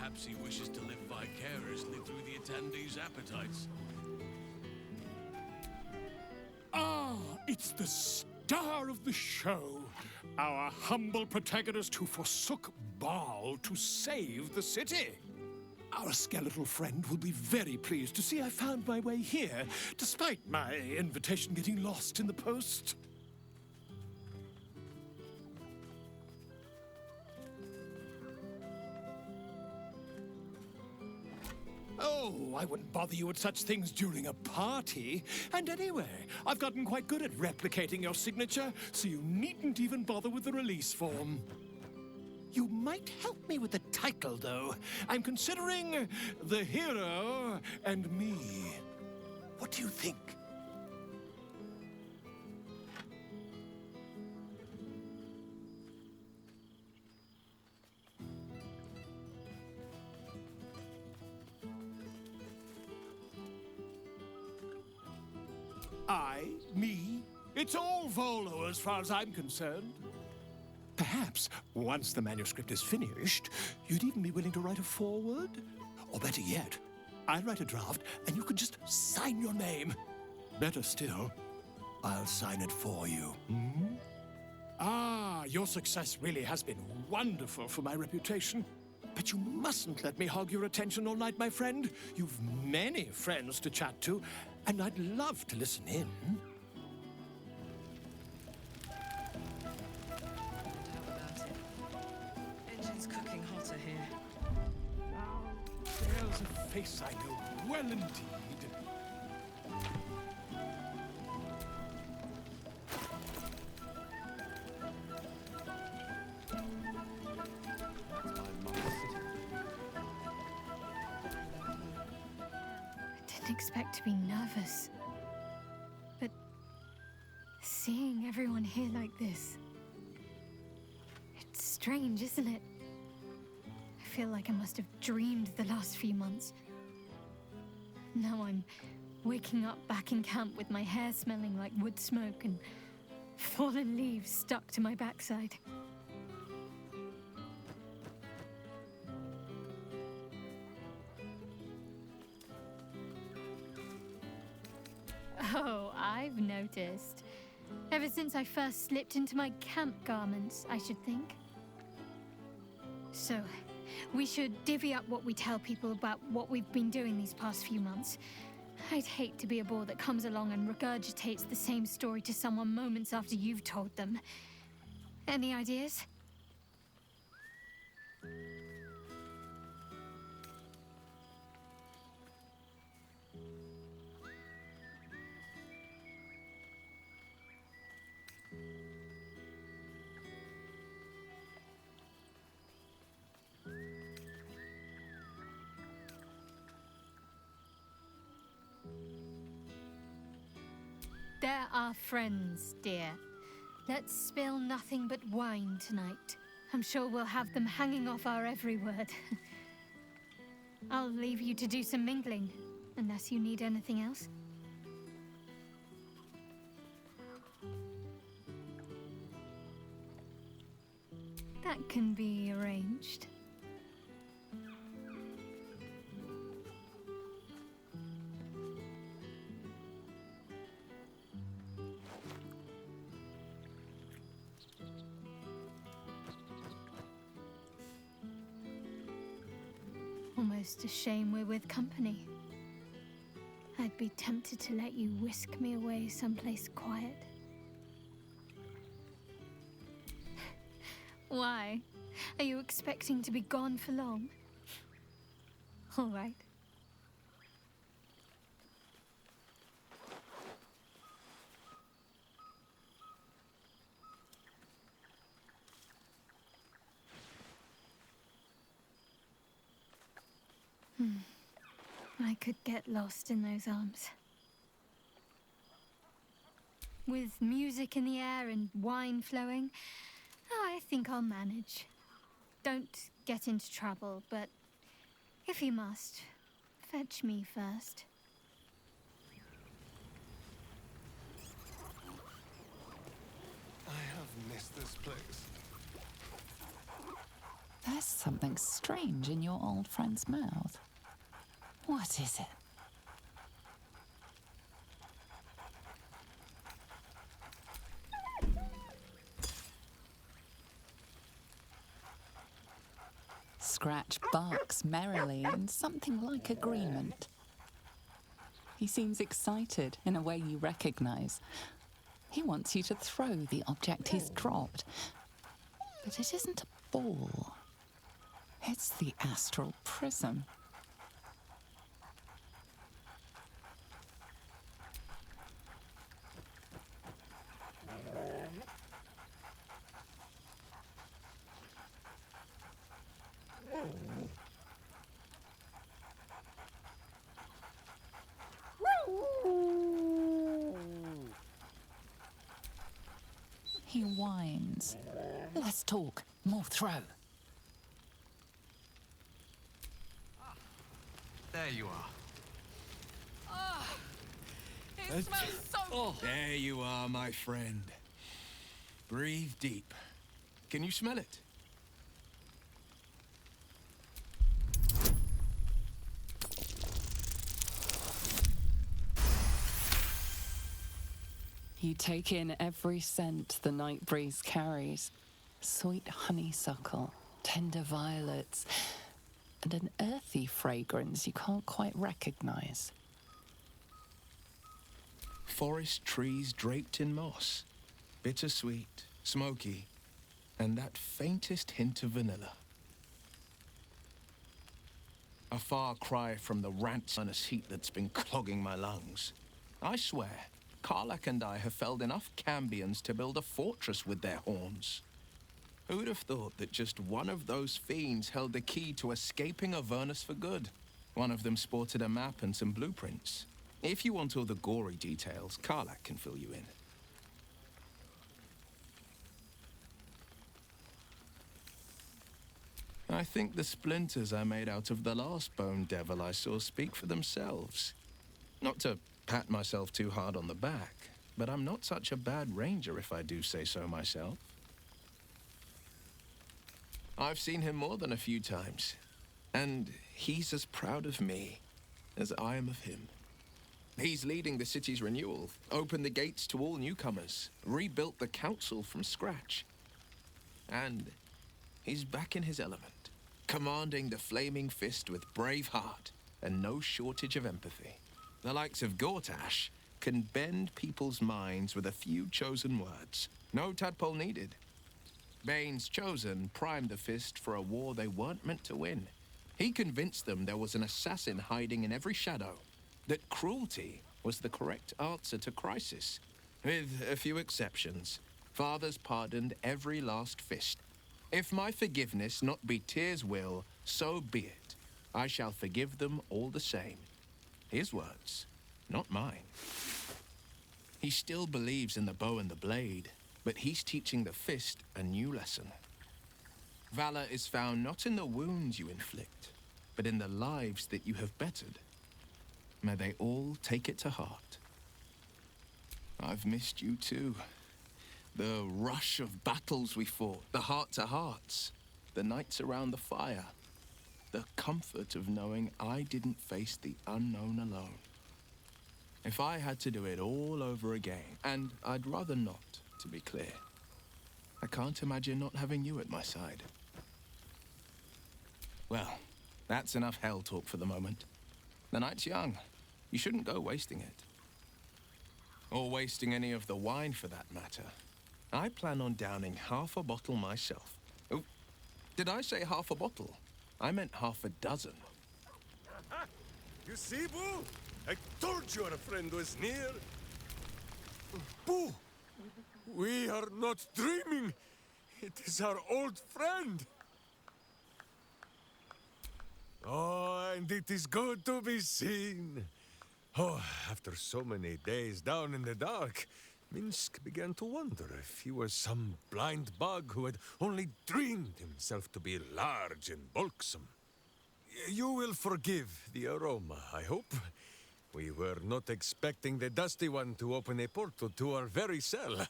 Perhaps he wishes to live vicariously through the attendees' appetites. Ah, it's the star of the show. Our humble protagonist who forsook Baal to save the city. Our skeletal friend will be very pleased to see I found my way here, despite my invitation getting lost in the post. Oh, I wouldn't bother you with such things during a party. And anyway, I've gotten quite good at replicating your signature, so you needn't even bother with the release form. You might help me with the title, though. I'm considering The Hero and Me. What do you think? Me. It's all Volo as far as I'm concerned. Perhaps, once the manuscript is finished, you'd even be willing to write a foreword? Or better yet, I'll write a draft and you can just sign your name. Better still, I'll sign it for you. Hmm? Ah, your success really has been wonderful for my reputation. But you mustn't let me hog your attention all night, my friend. You've many friends to chat to, and I'd love to listen in. There's a face I know well indeed. I didn't expect to be nervous. But seeing everyone here like this, it's strange, isn't it? I feel like I must have dreamed the last few months. Now I'm waking up back in camp with my hair smelling like wood smoke and fallen leaves stuck to my backside. Oh, I've noticed. Ever since I first slipped into my camp garments, I should think. So, we should divvy up what we tell people about what we've been doing these past few months. I'd hate to be a bore that comes along and regurgitates the same story to someone moments after you've told them. Any ideas? They're our friends, dear. Let's spill nothing but wine tonight. I'm sure we'll have them hanging off our every word. I'll leave you to do some mingling, unless you need anything else. That can be arranged. Almost a shame we're with company. I'd be tempted to let you whisk me away someplace quiet. Why? Are you expecting to be gone for long? All right. I could get lost in those arms. With music in the air and wine flowing, I think I'll manage. Don't get into trouble, but if you must, fetch me first. I have missed this place. There's something strange in your old friend's mouth. What is it? Scratch barks merrily in something like agreement. He seems excited in a way you recognize. He wants you to throw the object he's dropped. But it isn't a ball. It's the astral prism. He whines. Let's talk. More throw. There you are. It smells so... There you are, my friend. Breathe deep. Can you smell it? You take in every scent the night breeze carries. Sweet honeysuckle, tender violets, and an earthy fragrance you can't quite recognize. Forest trees draped in moss. Bittersweet, smoky, and that faintest hint of vanilla. A far cry from the rancidous heat that's been clogging my lungs. I swear, Karlach and I have felled enough cambions to build a fortress with their horns. Who'd have thought that just one of those fiends held the key to escaping Avernus for good? One of them sported a map and some blueprints. If you want all the gory details, Karlach can fill you in. I think the splinters I made out of the last bone devil I saw speak for themselves. Not to pat myself too hard on the back, but I'm not such a bad ranger if I do say so myself. I've seen him more than a few times, and he's as proud of me as I am of him. He's leading the city's renewal, opened the gates to all newcomers, rebuilt the council from scratch. And he's back in his element, commanding the Flaming Fist with brave heart and no shortage of empathy. The likes of Gortash can bend people's minds with a few chosen words. No tadpole needed. Bane's Chosen primed the Fist for a war they weren't meant to win. He convinced them there was an assassin hiding in every shadow, that cruelty was the correct answer to crisis. With a few exceptions, fathers pardoned every last fist. If my forgiveness not be Tyr's will, so be it. I shall forgive them all the same. His words, not mine. He still believes in the bow and the blade, but he's teaching the fist a new lesson. Valor is found not in the wounds you inflict, but in the lives that you have bettered. May they all take it to heart. I've missed you too. The rush of battles we fought, the heart-to-hearts, the nights around the fire, the comfort of knowing I didn't face the unknown alone. If I had to do it all over again, and I'd rather not, to be clear, I can't imagine not having you at my side. Well, that's enough hell talk for the moment. The night's young. You shouldn't go wasting it. Or wasting any of the wine, for that matter. I plan on downing half a bottle myself. Oh, did I say half a bottle? I meant half a dozen. You see, Boo? I told you our friend was near. Boo! We are not dreaming. It is our old friend. Oh, and it is good to be seen. Oh, after so many days down in the dark, Minsk began to wonder if he was some blind bug who had only dreamed himself to be large and bulksome. You will forgive the aroma, I hope. We were not expecting the Dusty One to open a portal to our very cell.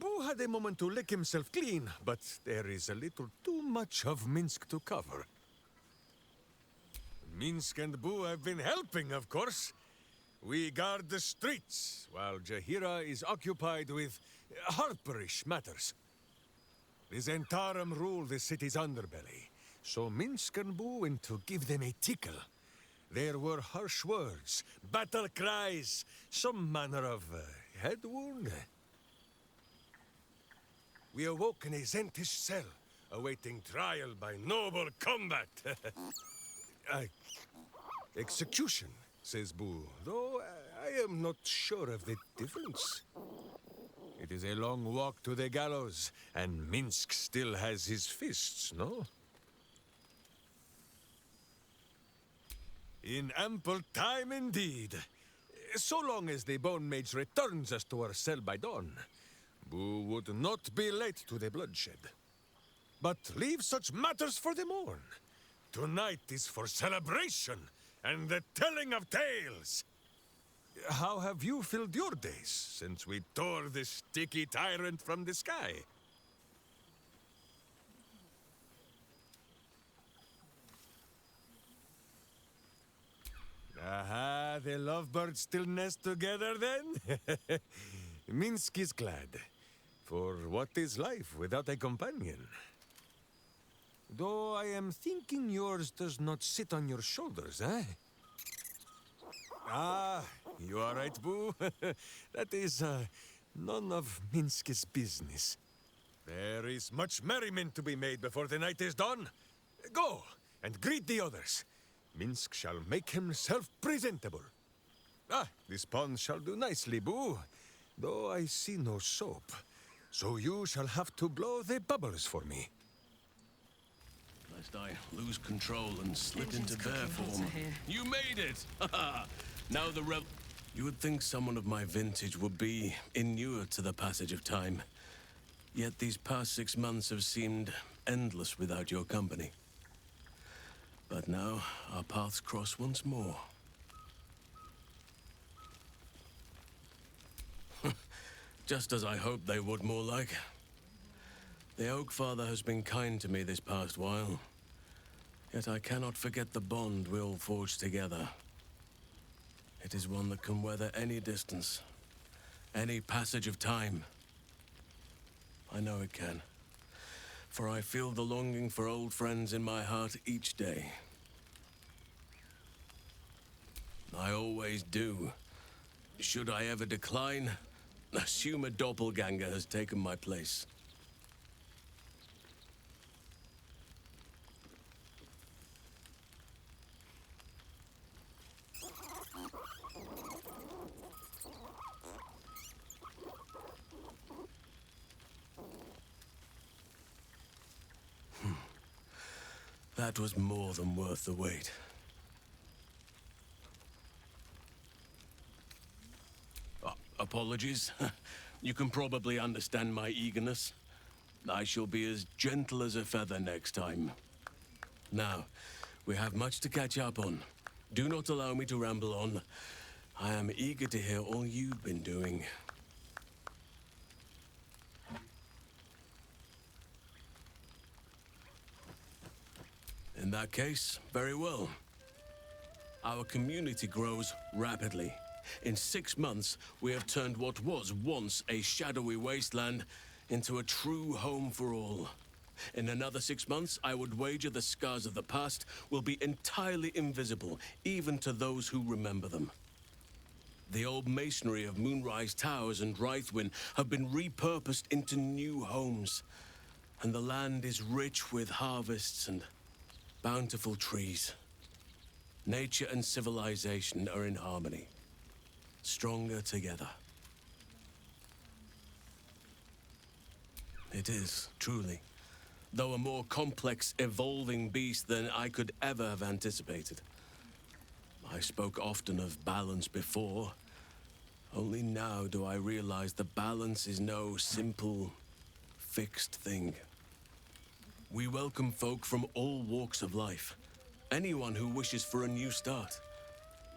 Boo had had a moment to lick himself clean, but there is a little too much of Minsk to cover. Minsk and Boo have been helping, of course. We guard the streets, while Jahira is occupied with harperish matters. The Zentarum rule the city's underbelly, so Minsk and Boo went to give them a tickle. There were harsh words, battle cries, some manner of head wound. We awoke in a Zentish cell, awaiting trial by noble combat. Execution, says Boo, though I am not sure of the difference. It is a long walk to the gallows, and Minsk still has his fists, no? In ample time indeed. So long as the Bone Mage returns us to our cell by dawn, Boo would not be late to the bloodshed. But leave such matters for the morn. Tonight is for celebration and the telling of tales. How have you filled your days since we tore the sticky tyrant from the sky? Aha, the lovebirds still nest together then? Minsk is glad. For what is life without a companion? Though I am thinking yours does not sit on your shoulders, eh? Ah, you are right, Boo. That is none of Minsk's business. There is much merriment to be made before the night is done. Go and greet the others. Minsk shall make himself presentable. Ah, this pond shall do nicely, Boo. Though I see no soap. So you shall have to blow the bubbles for me. Lest I lose control and slip Engine's into bear cooking form. hotter here. You made it! Now the rev... You would think someone of my vintage would be inured to the passage of time. Yet these past 6 months have seemed endless without your company. But now, our paths cross once more. Just as I hoped they would, more like. The Oak Father has been kind to me this past while. Yet I cannot forget the bond we all forged together. It is one that can weather any distance, any passage of time. I know it can. For I feel the longing for old friends in my heart each day. I always do. Should I ever decline, assume a doppelganger has taken my place. That was more than worth the wait. Apologies. You can probably understand my eagerness. I shall be as gentle as a feather next time. Now, we have much to catch up on. Do not allow me to ramble on. I am eager to hear all you've been doing. In that case, very well. Our community grows rapidly. In 6 months, we have turned what was once a shadowy wasteland into a true home for all. In another 6 months, I would wager the scars of the past will be entirely invisible, even to those who remember them. The old masonry of Moonrise Towers and Rythwin have been repurposed into new homes, and the land is rich with harvests and bountiful trees. Nature and civilization are in harmony, stronger together. It is, truly, though a more complex, evolving beast than I could ever have anticipated. I spoke often of balance before. Only now do I realize the balance is no simple, fixed thing. We welcome folk from all walks of life. Anyone who wishes for a new start.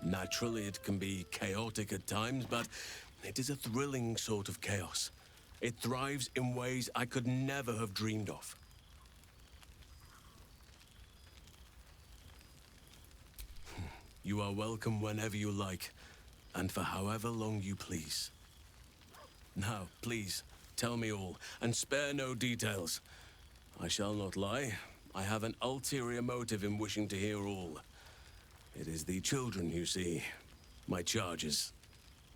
Naturally, it can be chaotic at times, but it is a thrilling sort of chaos. It thrives in ways I could never have dreamed of. You are welcome whenever you like, and for however long you please. Now, please, tell me all, and spare no details. I shall not lie. I have an ulterior motive in wishing to hear all. It is the children, you see. My charges.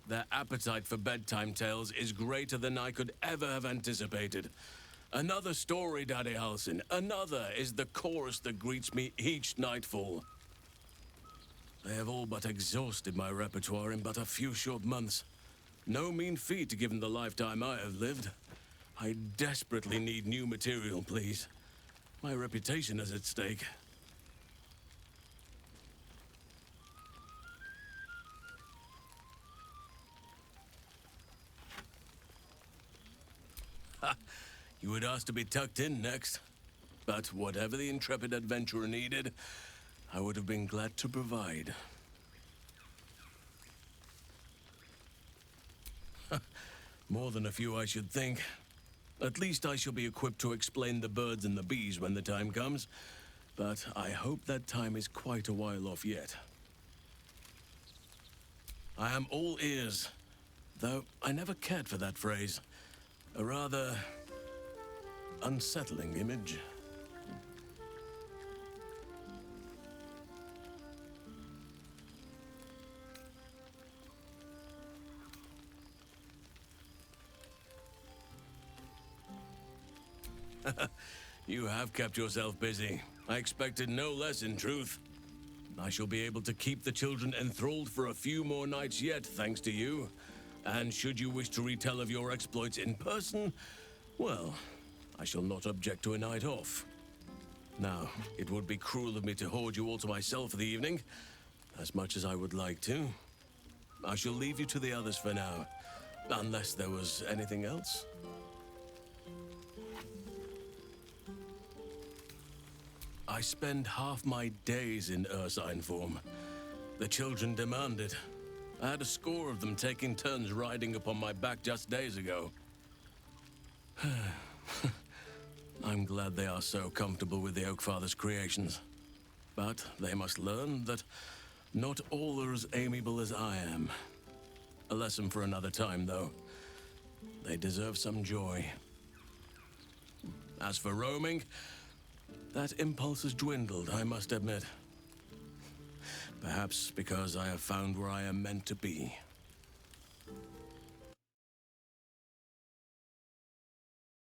Their appetite for bedtime tales is greater than I could ever have anticipated. Another story, Daddy Halsin. Another is the chorus that greets me each nightfall. They have all but exhausted my repertoire in but a few short months. No mean feat given the lifetime I have lived. I desperately need new material, please. My reputation is at stake. Ha! You would ask to be tucked in next. But whatever the intrepid adventurer needed, I would have been glad to provide. More than a few, I should think. At least I shall be equipped to explain the birds and the bees when the time comes. But I hope that time is quite a while off yet. I am all ears, though I never cared for that phrase. A rather unsettling image. You have kept yourself busy. I expected no less, in truth. I shall be able to keep the children enthralled for a few more nights yet, thanks to you. And should you wish to retell of your exploits in person, well, I shall not object to a night off. Now, it would be cruel of me to hoard you all to myself for the evening, as much as I would like to. I shall leave you to the others for now, unless there was anything else. I spend half my days in ursine form. The children demand it. I had a score of them taking turns riding upon my back just days ago. I'm glad they are so comfortable with the Oakfather's creations. But they must learn that not all are as amiable as I am. A lesson for another time, though. They deserve some joy. As for roaming, that impulse has dwindled, I must admit. Perhaps because I have found where I am meant to be.